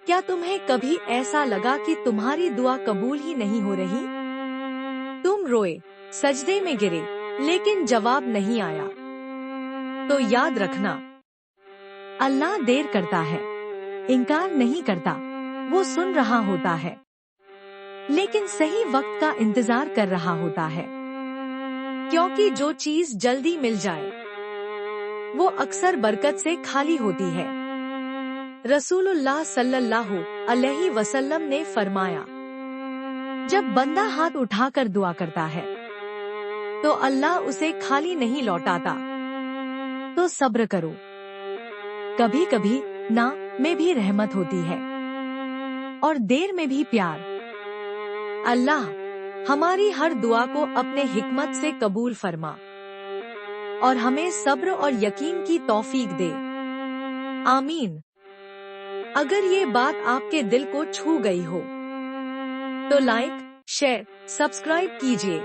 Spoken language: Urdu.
کیا تمہیں کبھی ایسا لگا کہ تمہاری دعا قبول ہی نہیں ہو رہی؟ تم روئے، سجدے میں گرے، لیکن جواب نہیں آیا؟ تو یاد رکھنا، اللہ دیر کرتا ہے، انکار نہیں کرتا، وہ سن رہا ہوتا ہے، لیکن صحیح وقت کا انتظار کر رہا ہوتا ہے، کیونکہ جو چیز جلدی مل جائے وہ اکثر برکت سے خالی ہوتی ہے۔ رسول اللہ صلی اللہ علیہ وسلم نے فرمایا، جب بندہ ہاتھ اٹھا کر دعا کرتا ہے تو اللہ اسے خالی نہیں لوٹاتا، تو صبر کرو، کبھی کبھی نہ میں بھی رحمت ہوتی ہے اور دیر میں بھی پیار۔ اللہ ہماری ہر دعا کو اپنے حکمت سے قبول فرما اور ہمیں صبر اور یقین کی توفیق دے، آمین۔ اگر یہ بات آپ کے دل کو چھو گئی ہو تو لائک، شیئر، سبسکرائب کیجیے۔